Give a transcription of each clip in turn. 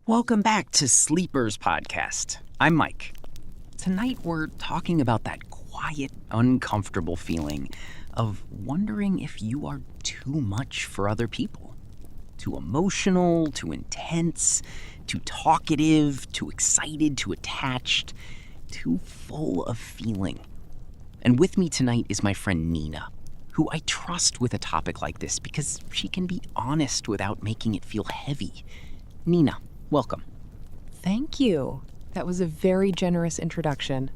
Welcome back to Sleepers Podcast. I'm Mike. Tonight we're talking about that quiet, uncomfortable feeling of wondering if you are too much for other people. Too emotional, too intense, too talkative, too excited, too attached, too full of feeling. And with me tonight is my friend Nina, who I trust with a topic like this because she can be honest without making it feel heavy. Nina, welcome. Thank you. That was a very generous introduction.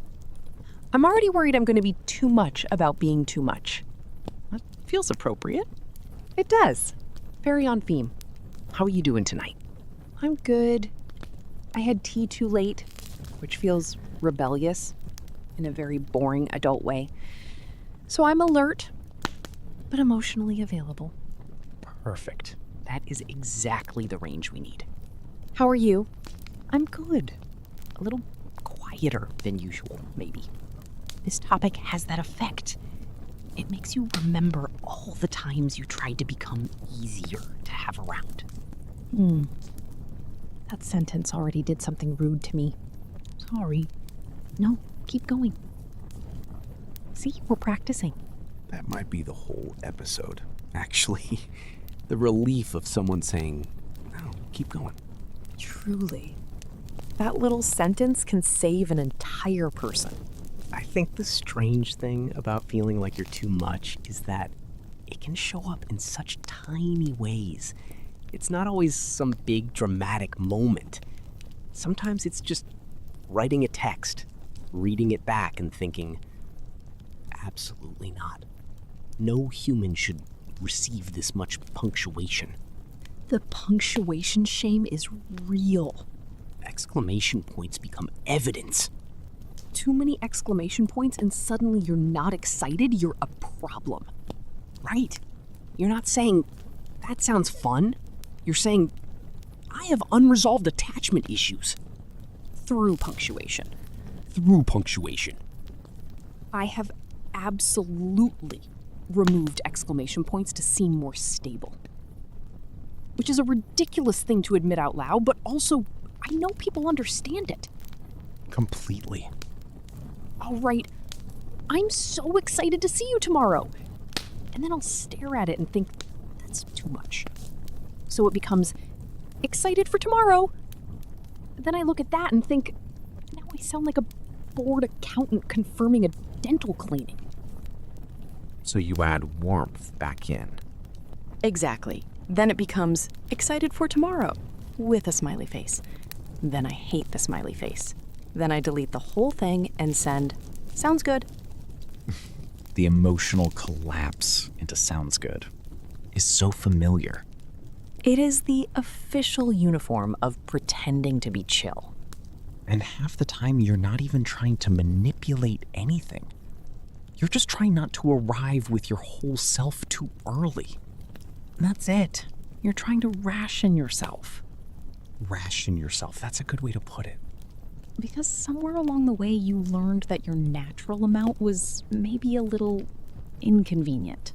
I'm already worried I'm going to be too much about being too much. That feels appropriate. It does. Very on theme. How are you doing tonight? I'm good. I had tea too late, which feels rebellious in a very boring adult way. So I'm alert, but emotionally available. Perfect. That is exactly the range we need. How are you? I'm good. A little quieter than usual, maybe. This topic has that effect. It makes you remember all the times you tried to become easier to have around. That sentence already did something rude to me. Sorry. No, keep going. See, we're practicing. That might be the whole episode, actually. The relief of someone saying, no, keep going. Truly. That little sentence can save an entire person. I think the strange thing about feeling like you're too much is that it can show up in such tiny ways. It's not always some big dramatic moment. Sometimes it's just writing a text, reading it back and thinking, absolutely not. No human should receive this much punctuation. The punctuation shame is real. Exclamation points become evidence. Too many exclamation points and suddenly you're not excited, you're a problem. Right? You're not saying, that sounds fun. You're saying, I have unresolved attachment issues. Through punctuation. I have absolutely removed exclamation points to seem more stable. Which is a ridiculous thing to admit out loud, but also, I know people understand it. Completely. All right, I'm so excited to see you tomorrow. And then I'll stare at it and think, that's too much. So it becomes, excited for tomorrow. Then I look at that and think, now I sound like a bored accountant confirming a dental cleaning. So you add warmth back in. Exactly. Then it becomes, excited for tomorrow, with a smiley face. Then I hate the smiley face. Then I delete the whole thing and send, sounds good. The emotional collapse into sounds good is so familiar. It is the official uniform of pretending to be chill. And half the time you're not even trying to manipulate anything. You're just trying not to arrive with your whole self too early. And that's it. You're trying to ration yourself. Ration yourself, that's a good way to put it. Because somewhere along the way you learned that your natural amount was maybe a little inconvenient.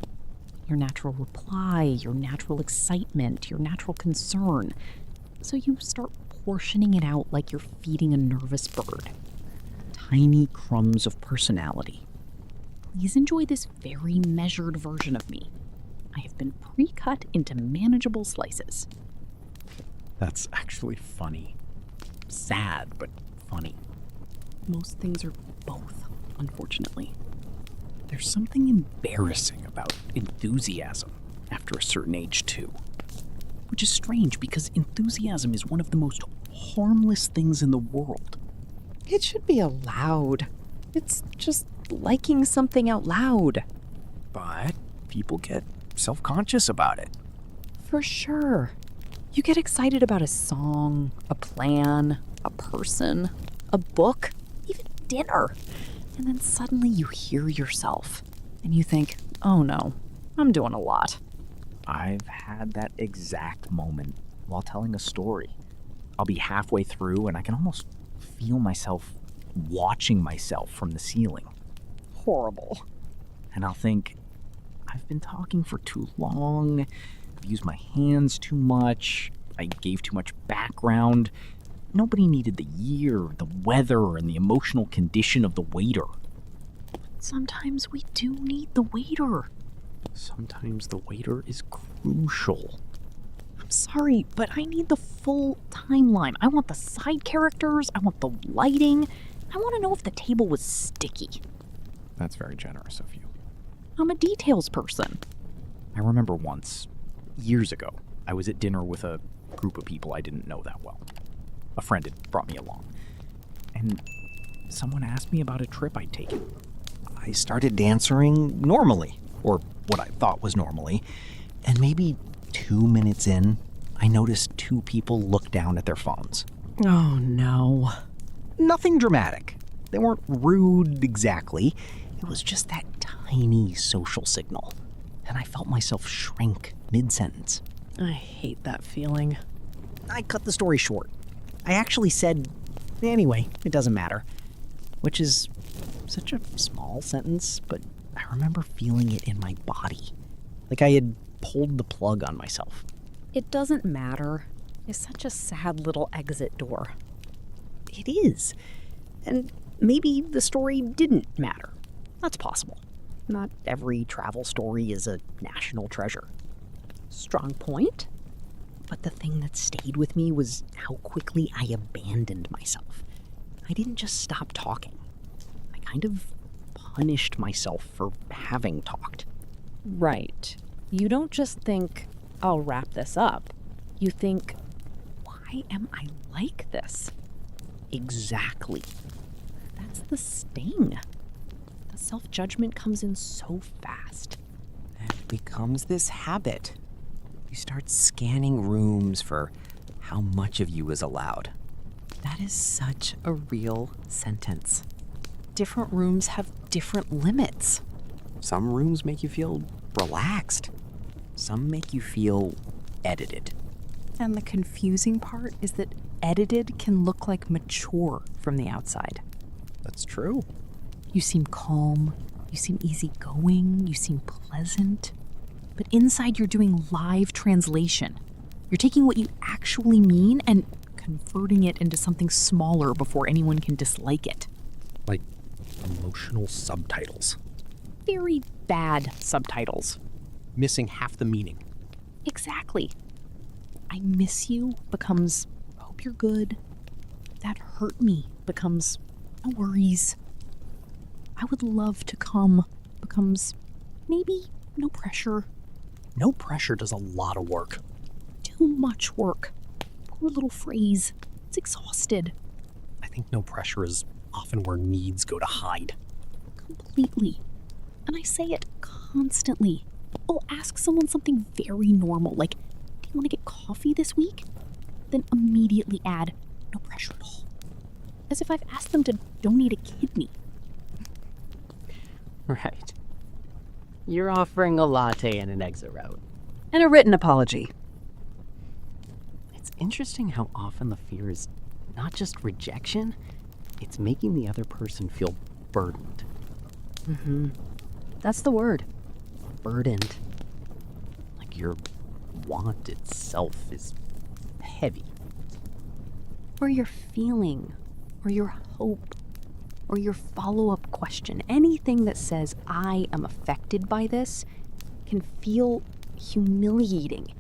Your natural reply, your natural excitement, your natural concern. So you start portioning it out like you're feeding a nervous bird. Tiny crumbs of personality. Please enjoy this very measured version of me. I have been pre-cut into manageable slices. That's actually funny. Sad, but funny. Most things are both, unfortunately. There's something embarrassing about enthusiasm after a certain age, too. Which is strange because enthusiasm is one of the most harmless things in the world. It should be allowed. It's just liking something out loud. But people get self-conscious about it. For sure. You get excited about a song, a plan, a person, a book, even dinner. And then suddenly you hear yourself and you think, oh no, I'm doing a lot. I've had that exact moment while telling a story. I'll be halfway through and I can almost feel myself watching myself from the ceiling. Horrible. And I'll think, I've been talking for too long, I've used my hands too much, I gave too much background. Nobody needed the year, the weather, and the emotional condition of the waiter. Sometimes we do need the waiter. Sometimes the waiter is crucial. I'm sorry, but I need the full timeline. I want the side characters, I want the lighting. I want to know if the table was sticky. That's very generous of you. I'm a details person. I remember once, years ago, I was at dinner with a group of people I didn't know that well. A friend had brought me along. And someone asked me about a trip I'd taken. I started answering normally, or what I thought was normally, and maybe 2 minutes in, I noticed 2 people look down at their phones. Oh no. Nothing dramatic. They weren't rude exactly. It was just that tiny social signal. And I felt myself shrink mid-sentence. I hate that feeling. I cut the story short. I actually said, anyway, it doesn't matter. Which is such a small sentence, but I remember feeling it in my body. Like I had pulled the plug on myself. It doesn't matter. It's such a sad little exit door. It is. And maybe the story didn't matter. That's possible. Not every travel story is a national treasure. Strong point. But the thing that stayed with me was how quickly I abandoned myself. I didn't just stop talking. I kind of punished myself for having talked. Right. You don't just think, I'll wrap this up. You think, why am I like this? Exactly. That's the sting. The self-judgment comes in so fast. It becomes this habit. You start scanning rooms for how much of you is allowed. That is such a real sentence. Different rooms have different limits. Some rooms make you feel relaxed. Some make you feel edited. And the confusing part is that edited can look like mature from the outside. That's true. You seem calm, you seem easygoing, you seem pleasant. But inside you're doing live translation. You're taking what you actually mean and converting it into something smaller before anyone can dislike it. Like emotional subtitles. Very bad subtitles. Missing half the meaning. Exactly. I miss you becomes, hope you're good. That hurt me becomes, no worries. I would love to come becomes, maybe no pressure. No pressure does a lot of work. Too much work. Poor little phrase. It's exhausted. I think no pressure is often where needs go to hide. Completely. And I say it constantly. I'll ask someone something very normal, like, do you want to get coffee this week? Then immediately add, no pressure at all. As if I've asked them to donate a kidney. Right. You're offering a latte and an exit route. And a written apology. It's interesting how often the fear is not just rejection, it's making the other person feel burdened. That's the word. Burdened. Like your want itself is heavy. Or your feeling, or your hope, or your follow-up question. Anything that says, I am affected by this, can feel humiliating.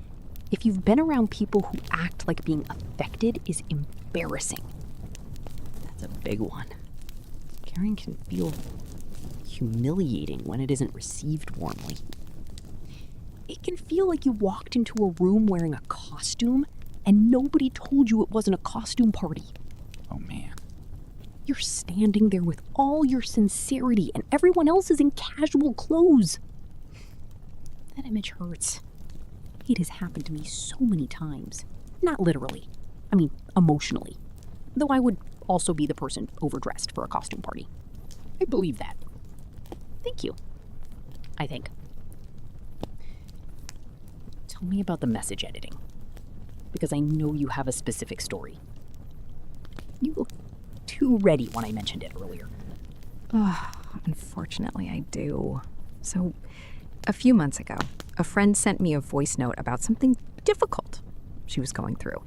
If you've been around people who act like being affected is embarrassing. That's a big one. Caring can feel humiliating when it isn't received warmly. It can feel like you walked into a room wearing a costume and nobody told you it wasn't a costume party. Oh man. You're standing there with all your sincerity and everyone else is in casual clothes. That image hurts. It has happened to me so many times. Not literally. I mean, emotionally. Though I would also be the person overdressed for a costume party. I believe that. Thank you. I think. Tell me about the message editing. Because I know you have a specific story. You looked too ready when I mentioned it earlier. Unfortunately, I do. So, a few months ago, a friend sent me a voice note about something difficult she she was going through.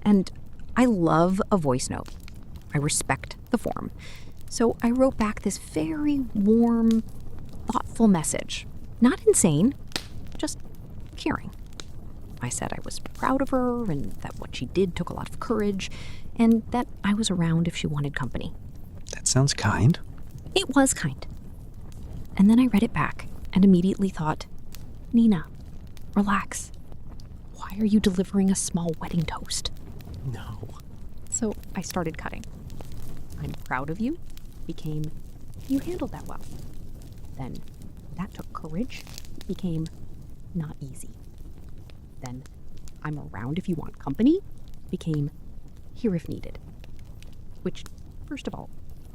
And I love a voice note. I respect the form. So I wrote back this very warm, thoughtful message. Not insane, just caring. I said I was proud of her and that what she did took a lot of courage and that I was around if she wanted company. That sounds kind. It was kind. And then I read it back and immediately thought, Nina, relax. Why are you delivering a small wedding toast? No. So I started cutting. I'm proud of you became, you handled that well. Then that took courage, became not easy. Then I'm around if you want company became here if needed. Which, first of all,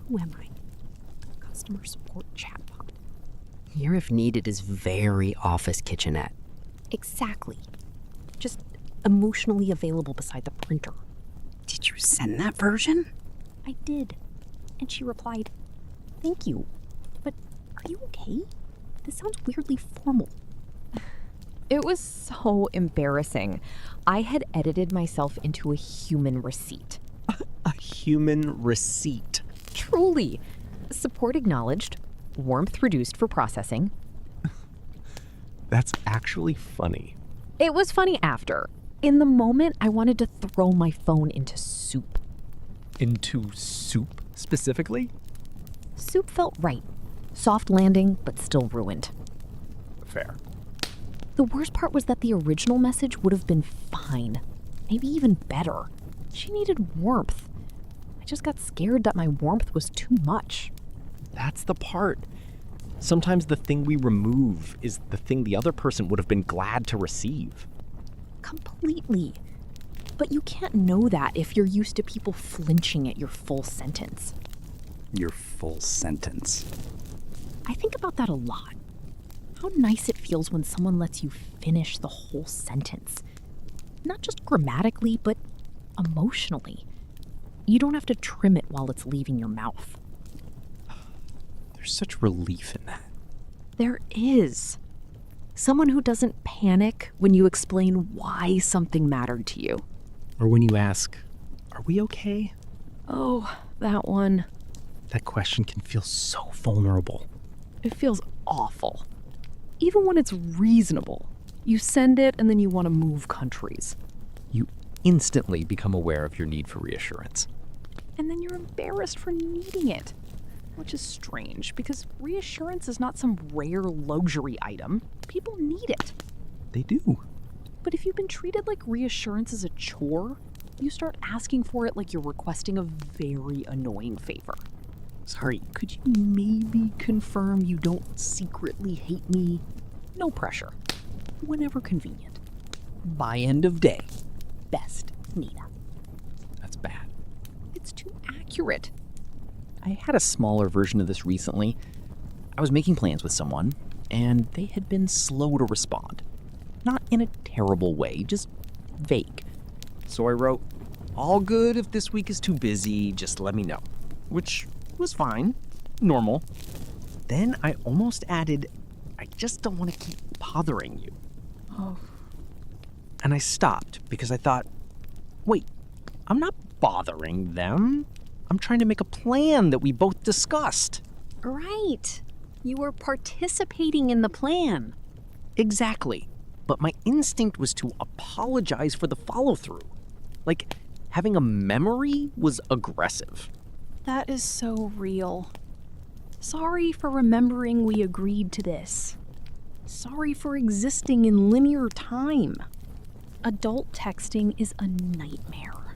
who am I? Customer support chatbot. Here if needed is very office kitchenette. Exactly. Just emotionally available beside the printer. Did you send that version? I did. And she replied, thank you. But are you okay? This sounds weirdly formal. It was so embarrassing. I had edited myself into a human receipt. A human receipt. Truly. Support acknowledged, warmth reduced for processing. That's actually funny. It was funny after. In the moment, I wanted to throw my phone into soup. Into soup, specifically? Soup felt right. Soft landing, but still ruined. Fair. The worst part was that the original message would have been fine. Maybe even better. She needed warmth. I just got scared that my warmth was too much. That's the part. Sometimes the thing we remove is the thing the other person would have been glad to receive. Completely. But you can't know that if you're used to people flinching at your full sentence. Your full sentence. I think about that a lot. How nice it feels when someone lets you finish the whole sentence. Not just grammatically, but emotionally. You don't have to trim it while it's leaving your mouth. There's such relief in that. There is. Someone who doesn't panic when you explain why something mattered to you. Or when you ask, are we okay? Oh, that one. That question can feel so vulnerable. It feels awful. Even when it's reasonable. You send it and then you want to move countries. You instantly become aware of your need for reassurance. And then you're embarrassed for needing it. Which is strange, because reassurance is not some rare luxury item. People need it. They do. But if you've been treated like reassurance is a chore, you start asking for it like you're requesting a very annoying favor. Sorry, could you maybe confirm you don't secretly hate me? No pressure. Whenever convenient. By end of day. Best, Nina. That's bad. It's too accurate. I had a smaller version of this recently. I was making plans with someone, and they had been slow to respond. Not in a terrible way, just vague. So I wrote, all good if this week is too busy, just let me know. Which was fine. Normal. Then I almost added, I just don't want to keep bothering you. Oh. And I stopped because I thought, wait, I'm not bothering them. I'm trying to make a plan that we both discussed. Right. You were participating in the plan. Exactly. But my instinct was to apologize for the follow-through. Like, having a memory was aggressive. That is so real. Sorry for remembering we agreed to this. Sorry for existing in linear time. Adult texting is a nightmare.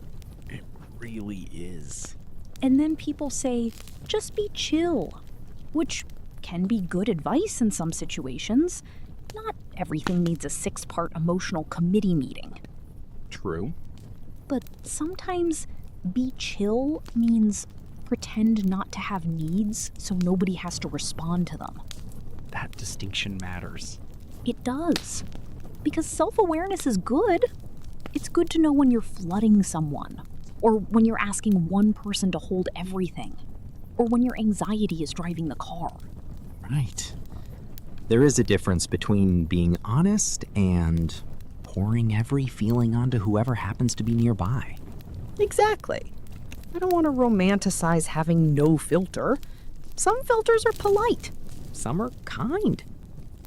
It really is. And then people say, just be chill, which can be good advice in some situations. Not everything needs a 6-part emotional committee meeting. True. But sometimes be chill means pretend not to have needs so nobody has to respond to them. That distinction matters. It does. Because self-awareness is good. It's good to know when you're flooding someone, or when you're asking one person to hold everything, or when your anxiety is driving the car. Right. There is a difference between being honest and pouring every feeling onto whoever happens to be nearby. Exactly. I don't want to romanticize having no filter. Some filters are polite, some are kind.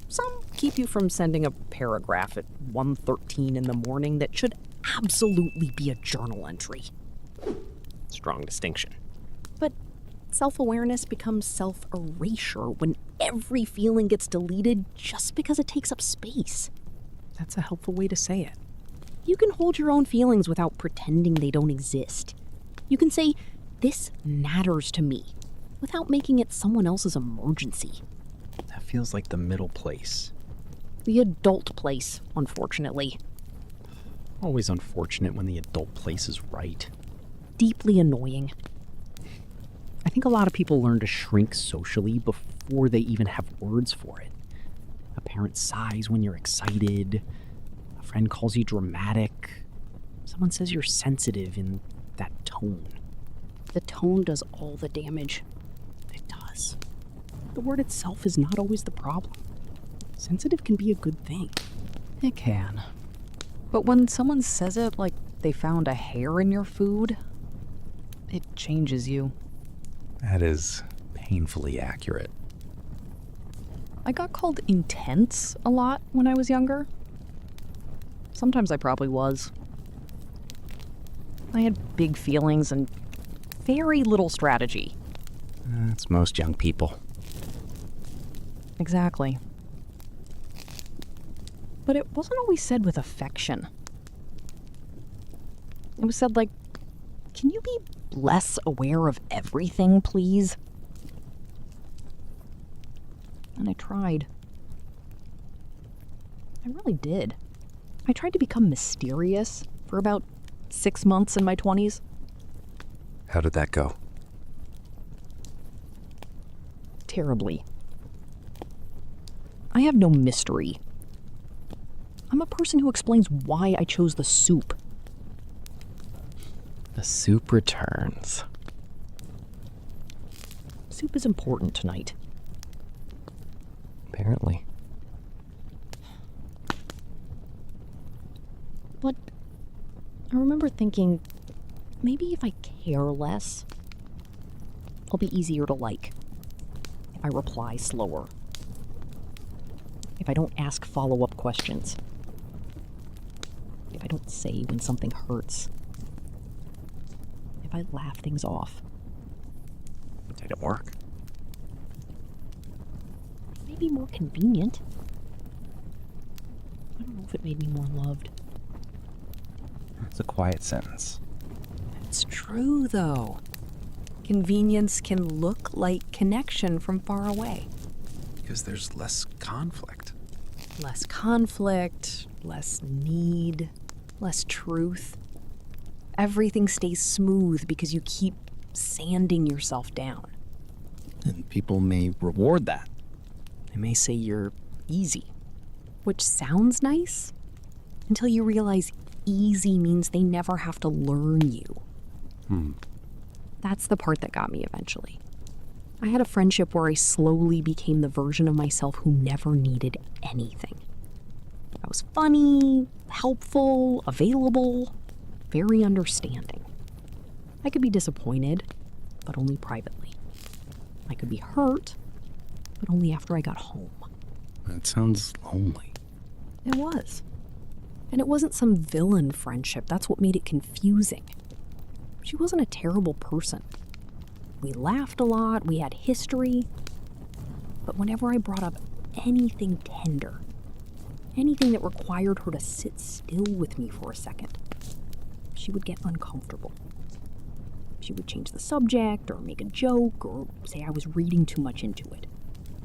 Some keep you from sending a paragraph at 1:13 in the morning that should absolutely be a journal entry. Strong distinction. But self-awareness becomes self-erasure when every feeling gets deleted just because it takes up space. That's a helpful way to say it. You can hold your own feelings without pretending they don't exist. You can say, "This matters to me," without making it someone else's emergency. That feels like the middle place. The adult place, unfortunately. Always unfortunate when the adult place is right. Deeply annoying. I think a lot of people learn to shrink socially before they even have words for it. A parent sighs when you're excited. A friend calls you dramatic. Someone says you're sensitive in that tone. The tone does all the damage. It does. The word itself is not always the problem. Sensitive can be a good thing. It can. But when someone says it like they found a hair in your food, it changes you. That is painfully accurate. I got called intense a lot when I was younger. Sometimes I probably was. I had big feelings and very little strategy. That's most young people. Exactly. But it wasn't always said with affection. It was said like, "Can you be less aware of everything, please?" And I tried. I really did. I tried to become mysterious for about 6 months in my 20s. How did that go? Terribly. I have no mystery. I'm a person who explains why I chose the soup. The soup returns. Soup is important tonight. Apparently. But I remember thinking, maybe if I care less, I'll be easier to like. If I reply slower. If I don't ask follow-up questions. If I don't say when something hurts. If I laugh things off. Did it work? Maybe more convenient. I don't know if it made me more loved. It's a quiet sentence. It's true, though. Convenience can look like connection from far away. Because there's less conflict. Less conflict, less need, less truth. Everything stays smooth because you keep sanding yourself down. And people may reward that. They may say you're easy. Which sounds nice until you realize easy means they never have to learn you. That's the part that got me eventually. I had a friendship where I slowly became the version of myself who never needed anything. I was funny, helpful, available, very understanding. I could be disappointed, but only privately. I could be hurt, but only after I got home. That sounds lonely. It was. And it wasn't some villain friendship. That's what made it confusing. She wasn't a terrible person. We laughed a lot, we had history. But whenever I brought up anything tender, anything that required her to sit still with me for a second, she would get uncomfortable. She would change the subject or make a joke or say I was reading too much into it.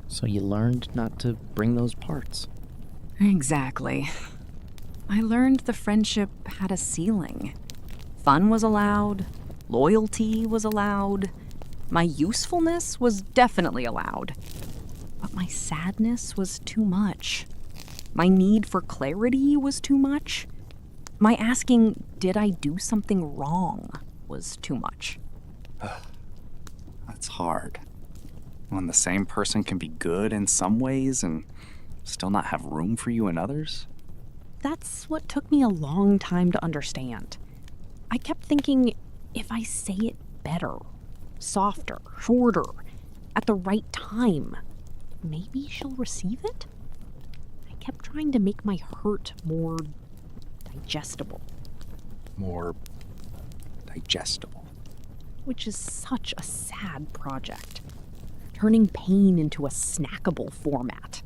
So you learned not to bring those parts. Exactly. I learned the friendship had a ceiling. Fun was allowed, loyalty was allowed, my usefulness was definitely allowed. But my sadness was too much. My need for clarity was too much. My asking, did I do something wrong, was too much. That's hard. When the same person can be good in some ways and still not have room for you in others? That's what took me a long time to understand. I kept thinking, if I say it better, softer, shorter, at the right time, maybe she'll receive it? I kept trying to make my hurt more digestible, More digestible. which is such a sad project. Turning pain into a snackable format.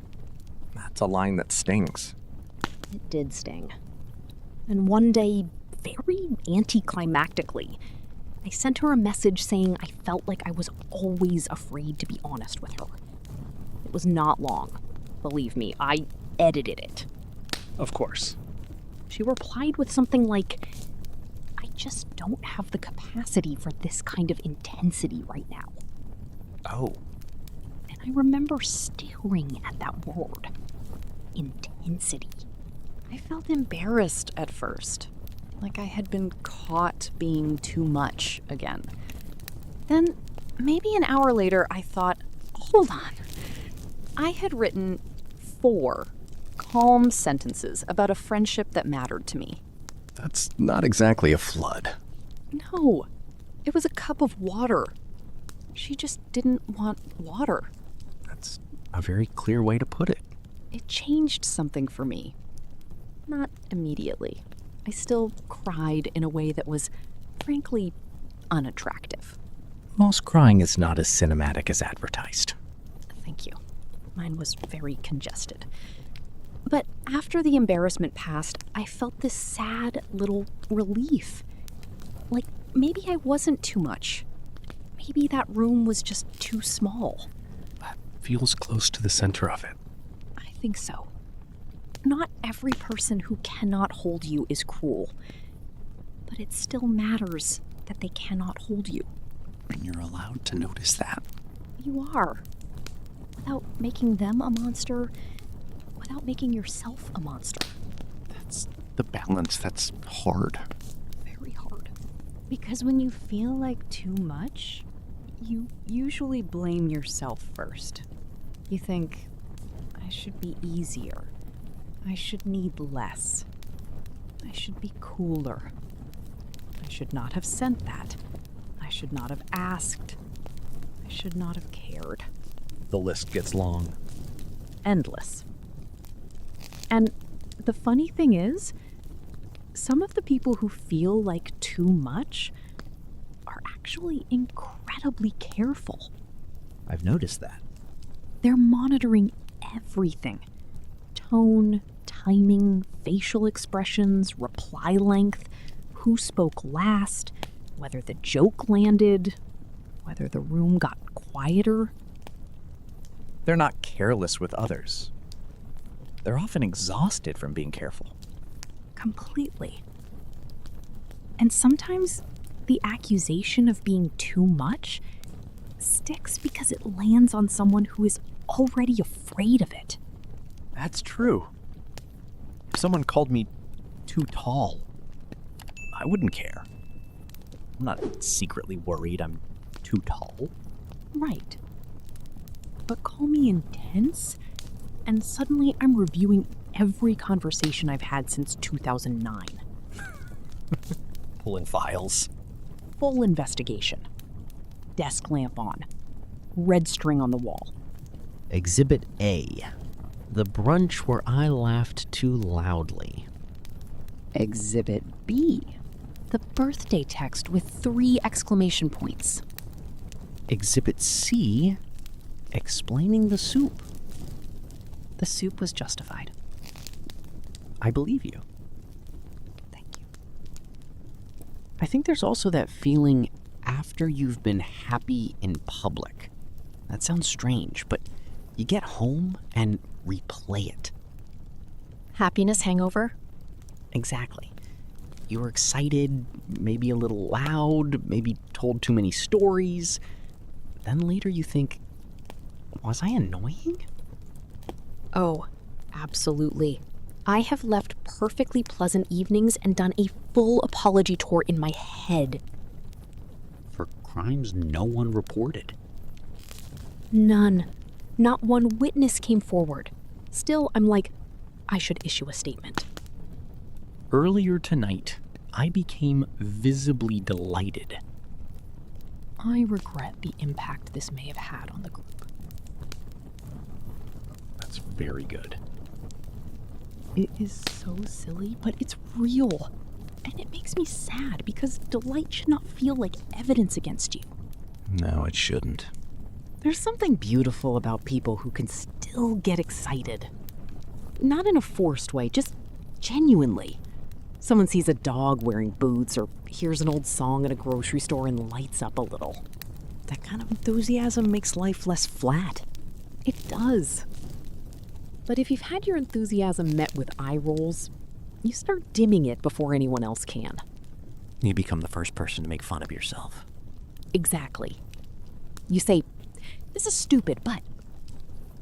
That's a line that stings. It did sting. And one day, very anticlimactically, I sent her a message saying I felt like I was always afraid to be honest with her. It was not long. Believe me, I edited it. Of course. She replied with something like, I just don't have the capacity for this kind of intensity right now. Oh, And I remember staring at that word. Intensity. I felt embarrassed at first, like I had been caught being too much again. Then, maybe an hour later, I thought, hold on. I had written 4 calm sentences about a friendship that mattered to me. that's not exactly a flood. No, it was a cup of water. She just didn't want water. That's a very clear way to put it. It changed something for me. Not immediately. I still cried in a way that was, frankly, unattractive. Most crying is not as cinematic as advertised. Thank you. Mine was very congested. But after the embarrassment passed, I felt this sad little relief. Like maybe I wasn't too much. Maybe that room was just too small. That feels close to the center of it. I think so. Not every person who cannot hold you is cruel. But it still matters that they cannot hold you. And you're allowed to notice that. You are. Without making them a monster, without making yourself a monster. That's the balance that's hard. Very hard. Because when you feel like too much, you usually blame yourself first. You think, I should be easier. I should need less. I should be cooler. I should not have sent that. I should not have asked. I should not have cared. The list gets long. Endless. And the funny thing is, some of the people who feel like too much are actually incredibly careful. I've noticed that. They're monitoring everything. Tone, timing, facial expressions, reply length, who spoke last, whether the joke landed, whether the room got quieter. They're not careless with others. They're often exhausted from being careful. Completely. And sometimes the accusation of being too much sticks because it lands on someone who is already afraid of it. That's true. If someone called me too tall, I wouldn't care. I'm not secretly worried I'm too tall. Right. But call me intense, and suddenly I'm reviewing every conversation I've had since 2009. Pulling files. Full investigation. Desk lamp on. Red string on the wall. Exhibit A. The brunch where I laughed too loudly. Exhibit B. The birthday text with 3 exclamation points. Exhibit C. Explaining the soup. The soup was justified. I believe you. Thank you. I think there's also that feeling after you've been happy in public. That sounds strange, but you get home and replay it. Happiness hangover? Exactly. You were excited, maybe a little loud, maybe told too many stories. Then later you think, was I annoying? Oh, absolutely. I have left perfectly pleasant evenings and done a full apology tour in my head. For crimes no one reported. None. Not one witness came forward. Still, I'm like, I should issue a statement. Earlier tonight, I became visibly delighted. I regret the impact this may have had on the group. That's very good. It is so silly, but it's real. And it makes me sad because delight should not feel like evidence against you. No, it shouldn't. There's something beautiful about people who can still get excited. Not in a forced way, just genuinely. Someone sees a dog wearing boots or hears an old song at a grocery store and lights up a little. That kind of enthusiasm makes life less flat. It does. But if you've had your enthusiasm met with eye rolls, you start dimming it before anyone else can. You become the first person to make fun of yourself. Exactly. You say, this is stupid, but...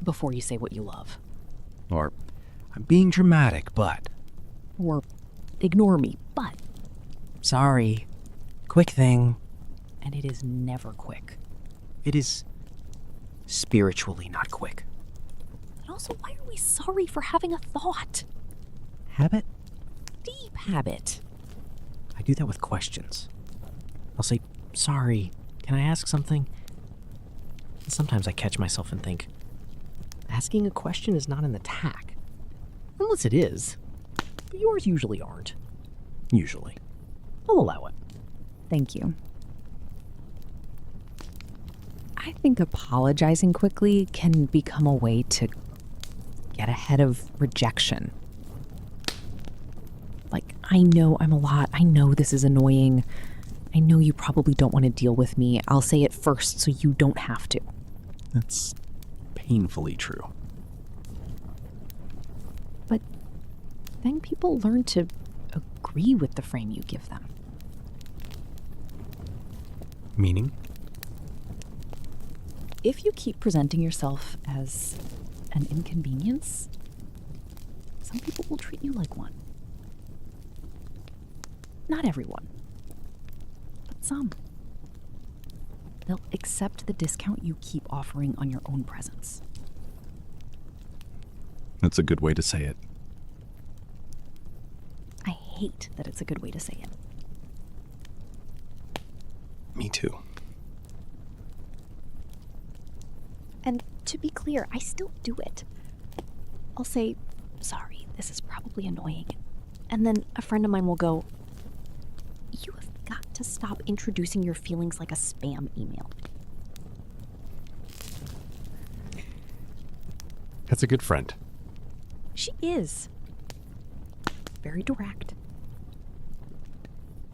before you say what you love. Or, I'm being dramatic, but... Or, ignore me, but... Sorry. Quick thing. And it is never quick. It is spiritually not quick. And also, why are we sorry for having a thought? Habit? Deep habit. I do that with questions. I'll say, sorry, can I ask something? And sometimes I catch myself and think, asking a question is not an attack. Unless it is. But yours usually aren't. Usually. I'll allow it. Thank you. I think apologizing quickly can become a way to get ahead of rejection. Like, I know I'm a lot. I know this is annoying. I know you probably don't want to deal with me. I'll say it first so you don't have to. That's painfully true. But then people learn to agree with the frame you give them. Meaning? If you keep presenting yourself as an inconvenience, some people will treat you like one. Not everyone, but some. They'll accept the discount you keep offering on your own presence. That's a good way to say it. I hate that it's a good way to say it. Me too. And to be clear, I still do it. I'll say, sorry, this is probably annoying. And then a friend of mine will go, you have got to stop introducing your feelings like a spam email. That's a good friend. She is. Very direct.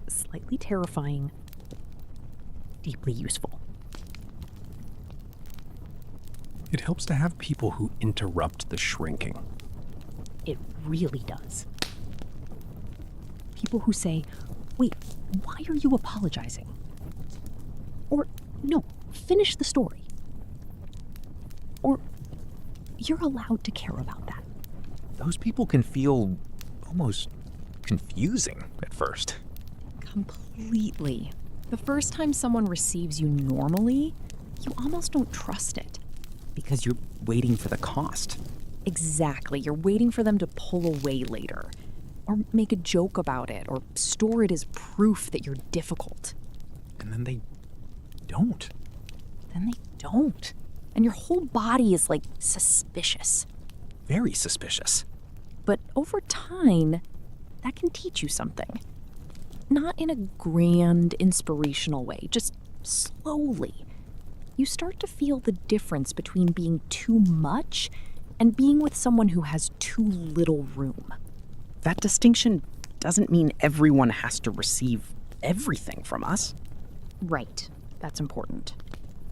Slightly terrifying. Deeply useful. It helps to have people who interrupt the shrinking. It really does. People who say, wait, why are you apologizing? Or, no, finish the story. Or, you're allowed to care about that. Those people can feel almost confusing at first. Completely. The first time someone receives you normally, you almost don't trust it. Because you're waiting for the cost. Exactly. You're waiting for them to pull away later, or make a joke about it, or store it as proof that you're difficult. And then they don't. Then they don't. And your whole body is like suspicious. Very suspicious. But over time, that can teach you something. Not in a grand, inspirational way, just slowly. You start to feel the difference between being too much and being with someone who has too little room. That distinction doesn't mean everyone has to receive everything from us. Right. That's important.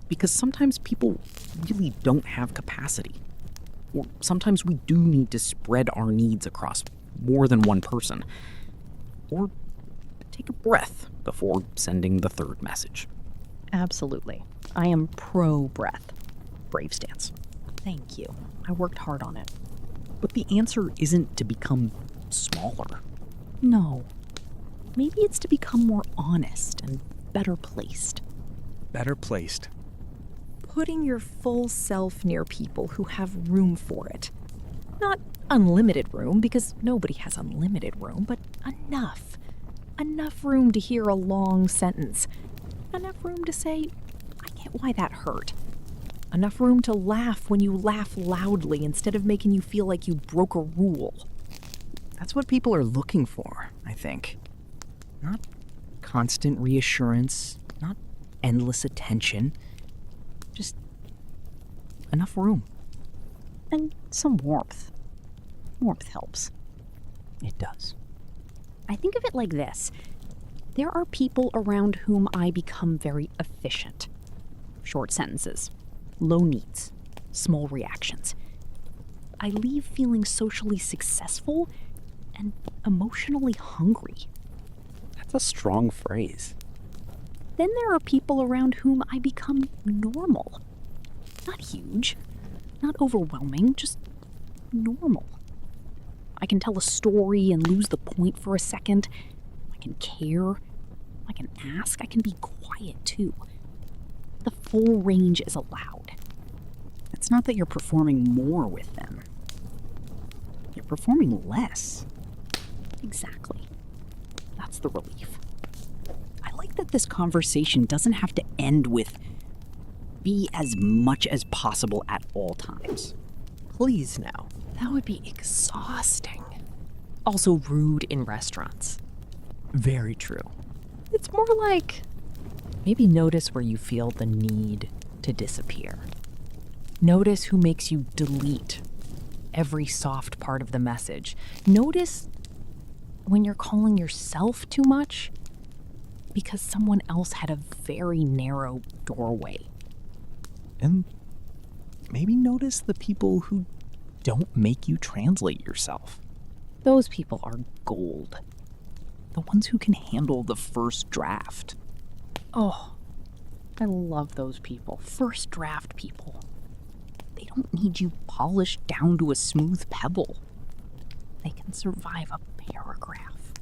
Because sometimes people really don't have capacity. Or sometimes we do need to spread our needs across more than one person. Or take a breath before sending the third message. Absolutely. I am pro-breath. Brave stance. Thank you. I worked hard on it. But the answer isn't to become smaller. No. Maybe it's to become more honest and better placed. Better placed. Putting your full self near people who have room for it. Not unlimited room, because nobody has unlimited room, but enough. Enough room to hear a long sentence. Enough room to say, I get why that hurt. Enough room to laugh when you laugh loudly instead of making you feel like you broke a rule. That's what people are looking for, I think. Not constant reassurance, not endless attention. Just enough room. And some warmth. Warmth helps. It does. I think of it like this. There are people around whom I become very efficient. Short sentences, low needs, small reactions. I leave feeling socially successful and emotionally hungry. That's a strong phrase. Then there are people around whom I become normal. Not huge, not overwhelming, just normal. I can tell a story and lose the point for a second. I can care. I can ask. I can be quiet too. The full range is allowed. It's not that you're performing more with them. You're performing less. Exactly. That's the relief. I like that this conversation doesn't have to end with be as much as possible at all times. Please now. That would be exhausting. Also rude in restaurants. Very true. It's more like maybe notice where you feel the need to disappear. Notice who makes you delete every soft part of the message. Notice when you're calling yourself too much because someone else had a very narrow doorway. And maybe notice the people who don't make you translate yourself. Those people are gold. The ones who can handle the first draft. Oh, I love those people. First draft people. They don't need you polished down to a smooth pebble. They can survive a paragraph.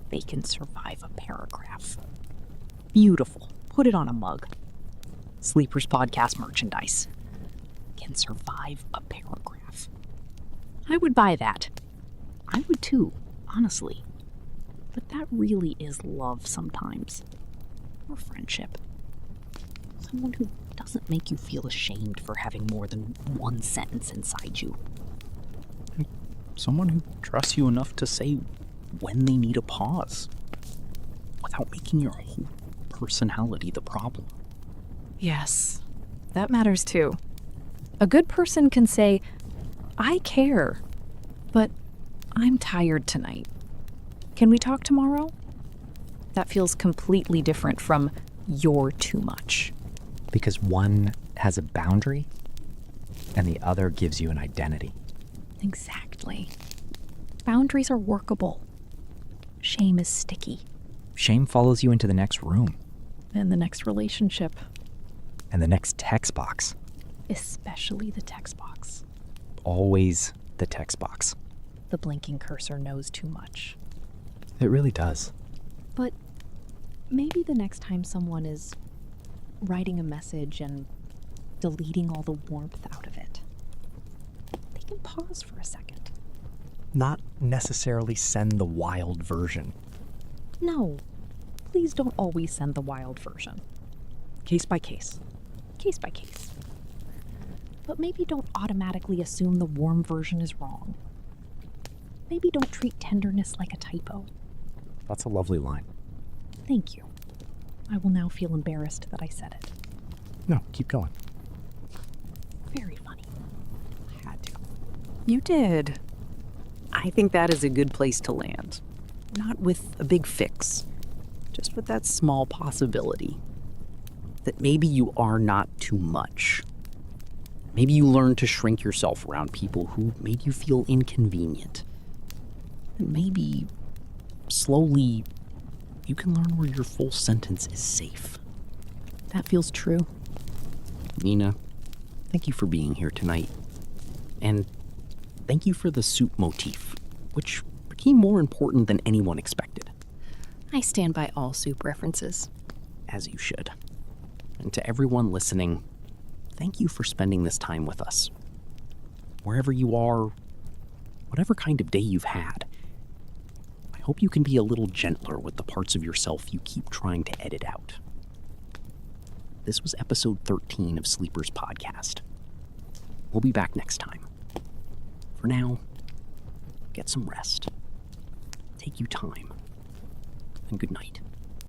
They can survive a paragraph. Beautiful. Put it on a mug. Sleepers Podcast merchandise. Can survive a paragraph. I would buy that. I would too, honestly. But that really is love sometimes. Or friendship. Someone who doesn't make you feel ashamed for having more than one sentence inside you. Someone who trusts you enough to say when they need a pause without making your whole personality the problem. Yes, that matters too. A good person can say, I care, but I'm tired tonight. Can we talk tomorrow? That feels completely different from you're too much. Because one has a boundary and the other gives you an identity. Exactly. Boundaries are workable. Shame is sticky. Shame follows you into the next room And the next relationship, and the next text box. especially the text box. Always the text box. The blinking cursor knows too much. It really does. But maybe the next time someone is writing a message and deleting all the warmth out of it, they can pause for a second. Not necessarily send the wild version. No, please don't always send the wild version. Case by case. Case by case. But maybe don't automatically assume the warm version is wrong. Maybe don't treat tenderness like a typo. That's a lovely line. Thank you. I will now feel embarrassed that I said it. No, keep going. Very funny. Had to. You did. I think that is a good place to land. Not with a big fix, just with that small possibility that maybe you are not too much. Maybe you learn to shrink yourself around people who made you feel inconvenient. And maybe, slowly, you can learn where your full sentence is safe. That feels true. Nina, thank you for being here tonight. And thank you for the soup motif, which became more important than anyone expected. I stand by all soup references. As you should. And to everyone listening, thank you for spending this time with us. wherever you are, whatever kind of day you've had, I hope you can be a little gentler with the parts of yourself you keep trying to edit out. This was episode 13 of Sleepers Podcast. We'll be back next time. For now, get some rest. Take you time. And good night.